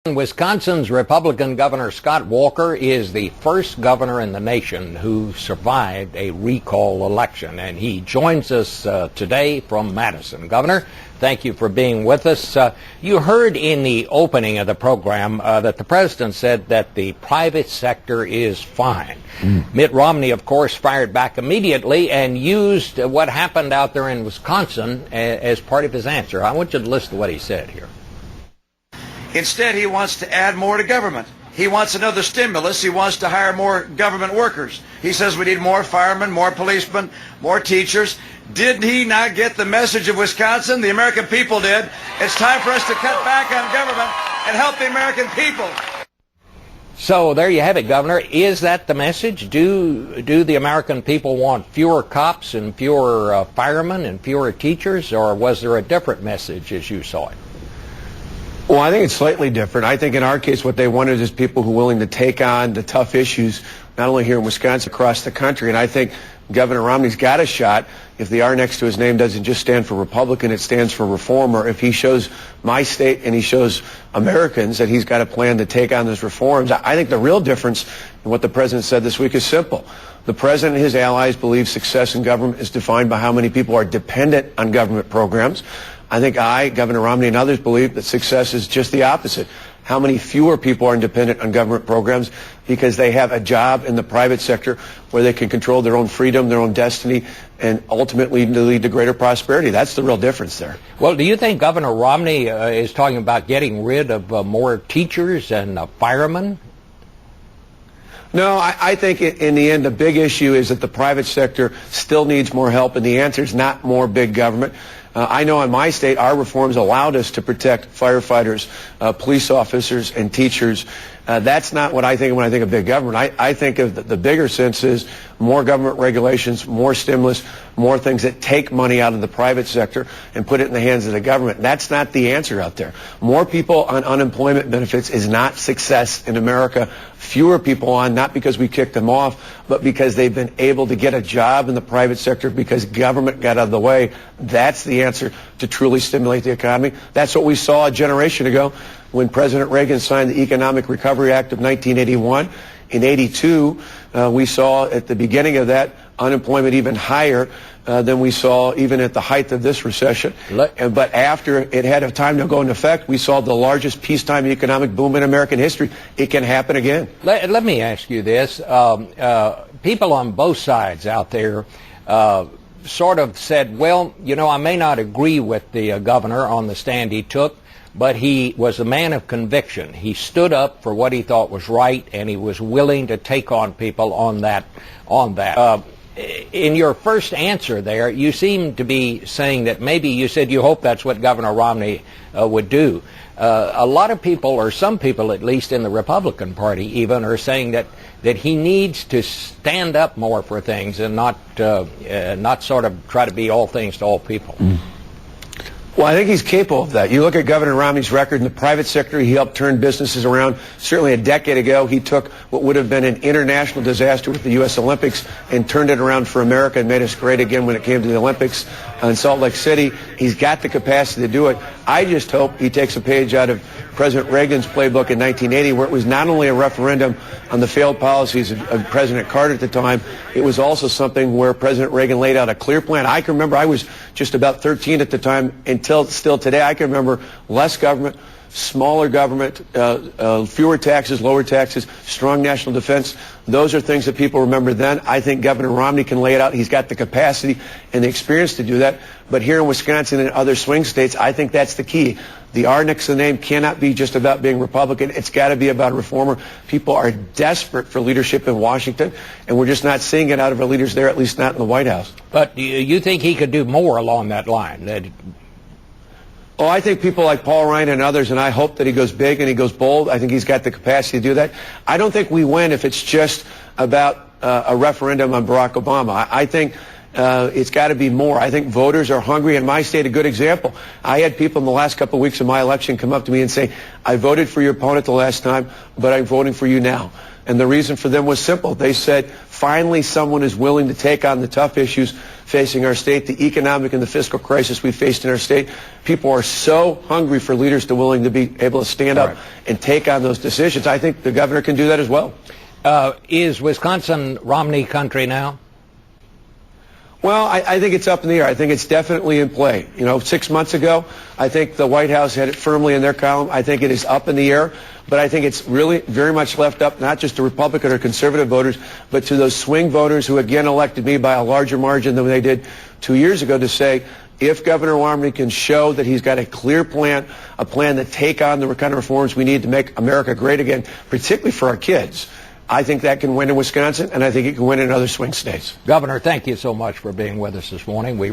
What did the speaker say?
Wisconsin's Republican Governor Scott Walker is the first governor in the nation who survived a recall election, and he joins us today from Madison. Governor, thank you for being with us. You heard in the opening of the program that the president said that the private sector is fine. Mitt Romney, of course, fired back immediately and used what happened out there in Wisconsin as part of his answer. I want you to listen to what he said here. Instead, he wants to add more to government. He wants another stimulus. He wants to hire more government workers. He says we need more firemen, more policemen, more teachers. Did he not get the message of Wisconsin? The American people did. It's time for us to cut back on government and help the American people. So there you have it, Governor. Is that the message? Do the American people want fewer cops and fewer firemen and fewer teachers, or was there a different message as you saw it? Well, I think it's slightly different. I think in our case what they wanted is people who are willing to take on the tough issues, not only here in Wisconsin, across the country. And I think Governor Romney's got a shot if the R next to his name doesn't just stand for Republican, it stands for reformer. If he shows my state and he shows Americans that he's got a plan to take on those reforms, I think the real difference in what the president said this week is simple. The president and his allies believe success in government is defined by how many people are dependent on government programs. I think Governor Romney, and others believe that success is just the opposite. How many fewer people are dependent on government programs because they have a job in the private sector where they can control their own freedom, their own destiny, and ultimately lead to greater prosperity. That's the real difference there. Well, do you think Governor Romney is talking about getting rid of more teachers and firemen? No, I think in the end the big issue is that the private sector still needs more help, and the answer is not more big government. I know in my state our reforms allowed us to protect firefighters, police officers, and teachers. That's not what I think when I think of big government. I think of the bigger sense is more government regulations, more stimulus, more things that take money out of the private sector and put it in the hands of the government. That's not the answer out there. More people on unemployment benefits is not success in America. Fewer people on, not because we kicked them off, but because they've been able to get a job in the private sector because government got out of the way. That's the answer to truly stimulate the economy. That's what we saw a generation ago when President Reagan signed the Economic Recovery Act of 1981. In 82, we saw at the beginning of that unemployment even higher than we saw even at the height of this recession. But after it had a time to go into effect, we saw the largest peacetime economic boom in American history. It can happen again. Let me ask you this. People on both sides out there sort of said, well, you know, I may not agree with the governor on the stand he took, but he was a man of conviction. He stood up for what he thought was right, and he was willing to take on people on that. In your first answer there, you seem to be saying that maybe you said you hope that's what Governor Romney would do. A lot of people, or some people at least in the Republican Party even, are saying that he needs to stand up more for things and not sort of try to be all things to all people. Well, I think he's capable of that. You look at Governor Romney's record in the private sector, he helped turn businesses around. Certainly a decade ago, he took what would have been an international disaster with the U.S. Olympics and turned it around for America and made us great again when it came to the Olympics in Salt Lake City. He's got the capacity to do it. I just hope he takes a page out of President Reagan's playbook in 1980, where it was not only a referendum on the failed policies of President Carter at the time, it was also something where President Reagan laid out a clear plan. I can remember, I was just about 13 at the time, until still today, I can remember less government, smaller government, fewer taxes, lower taxes, strong national defense. Those are things that people remember then. I think Governor Romney can lay it out. He's got the capacity and the experience to do that. But here in Wisconsin and other swing states, I think that's the key. The R next to the name cannot be just about being Republican. It's got to be about a reformer. People are desperate for leadership in Washington, and we're just not seeing it out of our leaders there, at least not in the White House. But you think he could do more along that line? Oh, I think people like Paul Ryan and others, and I hope that he goes big and he goes bold. I think he's got the capacity to do that. I don't think we win if it's just about a referendum on Barack Obama. I think it's got to be more. I think voters are hungry. In my state, a good example. I had people in the last couple of weeks of my election come up to me and say, I voted for your opponent the last time, but I'm voting for you now. And the reason for them was simple. They said, finally someone is willing to take on the tough issues facing our state, the economic and the fiscal crisis we faced in our state. People are so hungry for leaders to willing to be able to stand up and take on those decisions. I think the governor can do that as well. Is Wisconsin Romney country now? Well, I think it's up in the air. I think it's definitely in play. 6 months ago, I think the White House had it firmly in their column. I think it is up in the air, but I think it's really very much left up not just to Republican or conservative voters, but to those swing voters who again elected me by a larger margin than they did 2 years ago to say, if Governor Romney can show that he's got a clear plan, a plan to take on the kind of reforms we need to make America great again, particularly for our kids, I think that can win in Wisconsin, and I think it can win in other swing states. Governor, thank you so much for being with us this morning. We